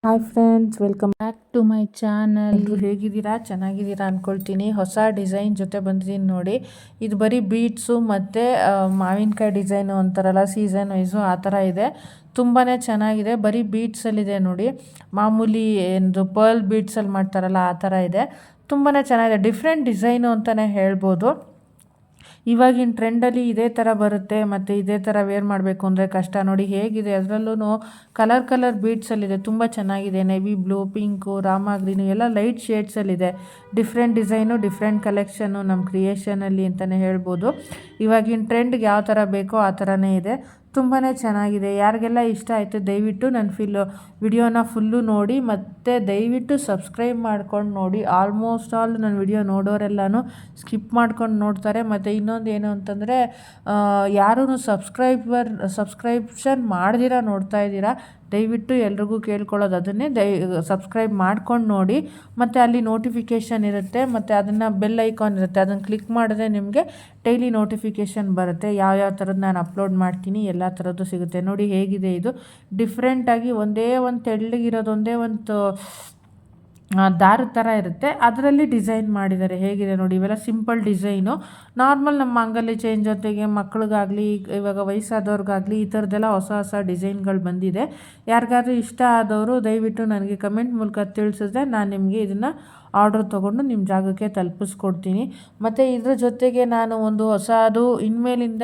Hi friends, welcome back to my channel. ಎಲ್ಲರೂ ಹೇಗಿದ್ದೀರಾ? ಚೆನ್ನಾಗಿದ್ದೀರಾ ಅಂದ್ಕೊಳ್ತೀನಿ. ಹೊಸ ಡಿಸೈನ್ ಜೊತೆ ಬಂದಿದ್ದೀನಿ ನೋಡಿ. ಇದು ಬರೀ ಬೀಡ್ಸು ಮತ್ತು ಮಾವಿನಕಾಯಿ ಡಿಸೈನು ಅಂತಾರಲ್ಲ, ಸೀಸನ್ ವೈಸು ಆ ಥರ ಇದೆ. ತುಂಬಾ ಚೆನ್ನಾಗಿದೆ. ಬರೀ ಬೀಡ್ಸಲ್ಲಿದೆ ನೋಡಿ. ಮಾಮೂಲಿ ಎಂದು ಪರ್ಲ್ ಬೀಡ್ಸಲ್ಲಿ ಮಾಡ್ತಾರಲ್ಲ ಆ ಥರ ಇದೆ. ತುಂಬಾ ಚೆನ್ನಾಗಿದೆ. ಡಿಫ್ರೆಂಟ್ ಡಿಸೈನು ಅಂತಲೇ ಹೇಳ್ಬೋದು. ಇವಾಗಿನ ಟ್ರೆಂಡಲ್ಲಿ ಇದೇ ಥರ ಬರುತ್ತೆ ಮತ್ತು ಇದೇ ಥರ ವೇರ್ ಮಾಡಬೇಕು ಅಂದರೆ ಕಷ್ಟ. ನೋಡಿ ಹೇಗಿದೆ, ಅದರಲ್ಲೂ ಕಲರ್ ಬೀಡ್ಸಲ್ಲಿದೆ. ತುಂಬ ಚೆನ್ನಾಗಿದೆ. ನೇವಿ ಬ್ಲೂ, ಪಿಂಕು, ರಾಮ ಗ್ರೀನು ಎಲ್ಲ ಲೈಟ್ ಶೇಡ್ಸಲ್ಲಿದೆ. ಡಿಫ್ರೆಂಟ್ ಡಿಸೈನು, ಡಿಫ್ರೆಂಟ್ ಕಲೆಕ್ಷನ್ನು ನಮ್ಮ ಕ್ರಿಯೇಷನಲ್ಲಿ ಅಂತಲೇ ಹೇಳ್ಬೋದು. ಇವಾಗಿನ ಟ್ರೆಂಡ್ಗೆ ಯಾವ ಥರ ಬೇಕೋ ಆ ಥರನೇ ಇದೆ. ತುಂಬಾ ಚೆನ್ನಾಗಿದೆ. ಯಾರಿಗೆಲ್ಲ ಇಷ್ಟ ಆಯಿತು ದಯವಿಟ್ಟು ನನ್ನ ವಿಡಿಯೋನ ಫುಲ್ಲು ನೋಡಿ, ಮತ್ತು ದಯವಿಟ್ಟು ಸಬ್ಸ್ಕ್ರೈಬ್ ಮಾಡ್ಕೊಂಡು ನೋಡಿ. ಆಲ್ಮೋಸ್ಟ್ ಆಲ್ ನನ್ನ ವಿಡಿಯೋ ನೋಡೋರೆಲ್ಲನೂ ಸ್ಕಿಪ್ ಮಾಡ್ಕೊಂಡು ನೋಡ್ತಾರೆ. ಮತ್ತು ಇನ್ನೊಂದು ಏನು ಅಂತಂದರೆ, ಯಾರೂ ಸಬ್ಸ್ಕ್ರೈಬ್ಷನ್ ಮಾಡ್ದಿರ ನೋಡ್ತಾ ಇದ್ದೀರಾ, ದಯವಿಟ್ಟು ಎಲ್ರಿಗೂ ಕೇಳ್ಕೊಳ್ಳೋದು ಅದನ್ನೇ, ಸಬ್ಸ್ಕ್ರೈಬ್ ಮಾಡ್ಕೊಂಡು ನೋಡಿ. ಮತ್ತು ಅಲ್ಲಿ ನೋಟಿಫಿಕೇಷನ್ ಇರುತ್ತೆ, ಮತ್ತು ಅದನ್ನು ಬೆಲ್ ಐಕಾನ್ ಇರುತ್ತೆ, ಅದನ್ನು ಕ್ಲಿಕ್ ಮಾಡಿದ್ರೆ ನಿಮಗೆ ಡೈಲಿ ನೋಟಿಫಿಕೇಷನ್ ಬರುತ್ತೆ. ಯಾವ್ಯಾವ ಥರದ್ದು ನಾನು ಅಪ್ಲೋಡ್ ಮಾಡ್ತೀನಿ ಎಲ್ಲ ಥರದ್ದು ಸಿಗುತ್ತೆ. ನೋಡಿ ಹೇಗಿದೆ ಇದು. ಡಿಫ್ರೆಂಟಾಗಿ ಒಂದೇ ಒಂದು ತೆಳ್ಳಗಿರೋದು, ಒಂದೇ ಒಂದು ದಾರದ ಥರ ಇರುತ್ತೆ, ಅದರಲ್ಲಿ ಡಿಸೈನ್ ಮಾಡಿದ್ದಾರೆ. ಹೇಗಿದೆ ನೋಡಿ. ಇವೆಲ್ಲ ಸಿಂಪಲ್ ಡಿಸೈನು. ನಾರ್ಮಲ್ ನಮ್ಮ ಮಾಂಗಲ್ಯ ಚೈನ್ ಜೊತೆಗೆ ಮಕ್ಳಿಗಾಗಲಿ, ಇವಾಗ ವಯಸ್ಸಾದವ್ರಿಗಾಗಲಿ ಈ ಥರದ್ದೆಲ್ಲ ಹೊಸ ಡಿಸೈನ್ಗಳು ಬಂದಿದೆ. ಯಾರಿಗಾದ್ರೂ ಇಷ್ಟ ಆದವರು ದಯವಿಟ್ಟು ನನಗೆ ಕಮೆಂಟ್ ಮೂಲಕ ತಿಳಿಸಿದ್ರೆ ನಾನು ನಿಮಗೆ ಇದನ್ನು ಆರ್ಡ್ರ್ ತೊಗೊಂಡು ನಿಮ್ಮ ಜಾಗಕ್ಕೆ ತಲುಪಿಸ್ಕೊಡ್ತೀನಿ. ಮತ್ತು ಇದ್ರ ಜೊತೆಗೆ ನಾನು ಒಂದು ಹೊಸದು ಇನ್ಮೇಲಿಂದ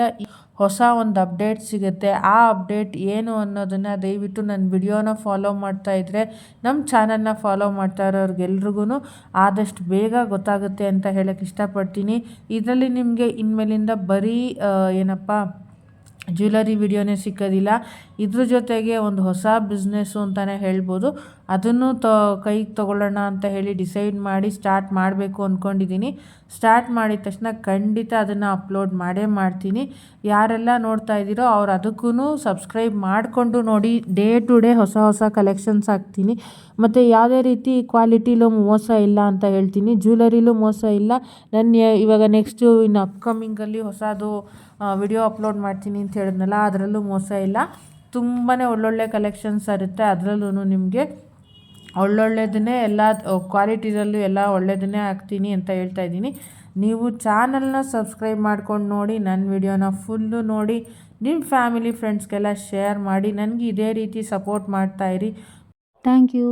ಹೊಸ ಒಂದು ಅಪ್ಡೇಟ್ ಸಿಗುತ್ತೆ. ಆ ಅಪ್ಡೇಟ್ ಏನು ಅನ್ನೋದನ್ನು ದಯವಿಟ್ಟು ನನ್ನ ವಿಡಿಯೋನ ಫಾಲೋ ಮಾಡ್ತಾಯಿದ್ರೆ, ನಮ್ಮ ಚಾನಲ್ನ ಫಾಲೋ ಮಾಡ್ತಾ ಇರೋರಿಗೆಲ್ರಿಗೂ ಆದಷ್ಟು ಬೇಗ ಗೊತ್ತಾಗುತ್ತೆ ಅಂತ ಹೇಳೋಕ್ಕೆ ಇಷ್ಟಪಡ್ತೀನಿ. ಇದರಲ್ಲಿ ನಿಮಗೆ ಇನ್ಮೇಲಿಂದ ಬರೀ ಜ್ಯುವೆಲರಿ ವಿಡಿಯೋನೇ ಸಿಕ್ಕೋದಿಲ್ಲ. ಇದ್ರ ಜೊತೆಗೆ ಒಂದು ಹೊಸ ಬಿಸ್ನೆಸ್ಸು ಅಂತಲೇ ಹೇಳ್ಬೋದು. ಅದನ್ನು ಕೈಗೆ ತೊಗೊಳ್ಳೋಣ ಅಂತ ಹೇಳಿ ಡಿಸೈಡ್ ಮಾಡಿ ಸ್ಟಾರ್ಟ್ ಮಾಡಬೇಕು ಅಂದ್ಕೊಂಡಿದ್ದೀನಿ. ಸ್ಟಾರ್ಟ್ ಮಾಡಿದ ತಕ್ಷಣ ಖಂಡಿತ ಅದನ್ನು ಅಪ್ಲೋಡ್ ಮಾಡೇ ಮಾಡ್ತೀನಿ. ಯಾರೆಲ್ಲ ನೋಡ್ತಾ ಇದ್ದೀರೋ ಅವ್ರು ಅದಕ್ಕೂ ಸಬ್ಸ್ಕ್ರೈಬ್ ಮಾಡಿಕೊಂಡು ನೋಡಿ. ಡೇ ಟು ಡೇ ಹೊಸ ಕಲೆಕ್ಷನ್ಸ್ ಹಾಕ್ತೀನಿ. ಮತ್ತು ಯಾವುದೇ ರೀತಿ ಕ್ವಾಲಿಟಿಲೂ ಮೋಸ ಇಲ್ಲ ಅಂತ ಹೇಳ್ತೀನಿ. ಜ್ಯುವೆಲರಿಲೂ ಮೋಸ ಇಲ್ಲ. ಇವಾಗ ನೆಕ್ಸ್ಟು ಇನ್ನು ಅಪ್ಕಮಿಂಗಲ್ಲಿ ಹೊಸದು ವಿಡಿಯೋ ಅಪ್ಲೋಡ್ ಮಾಡ್ತೀನಿ ಅಂತ ಹೇಳಿದ್ನಲ್ಲ, ಅದರಲ್ಲೂ ಮೋಸ ಇಲ್ಲ. ತುಂಬಾ ಒಳ್ಳೊಳ್ಳೆ ಕಲೆಕ್ಷನ್ಸ್ ಇರುತ್ತೆ. ಅದರಲ್ಲೂ ನಿಮಗೆ ಒಳ್ಳೊಳ್ಳೆದನ್ನೇ ಎಲ್ಲ ಕ್ವಾಲಿಟಿದಲ್ಲೂ ಎಲ್ಲ ಒಳ್ಳೆಯದನ್ನೇ ಹಾಕ್ತೀನಿ ಅಂತ ಹೇಳ್ತಾ ಇದ್ದೀನಿ. ನೀವು ಚಾನಲ್ನ ಸಬ್ಸ್ಕ್ರೈಬ್ ಮಾಡ್ಕೊಂಡು ನೋಡಿ, ನನ್ನ ವಿಡಿಯೋನ ಫುಲ್ಲು ನೋಡಿ, ನಿಮ್ಮ ಫ್ಯಾಮಿಲಿ ಫ್ರೆಂಡ್ಸ್ಗೆಲ್ಲ ಶೇರ್ ಮಾಡಿ. ನನಗೆ ಇದೇ ರೀತಿ ಸಪೋರ್ಟ್ ಮಾಡ್ತಾಯಿರಿ. Thank you.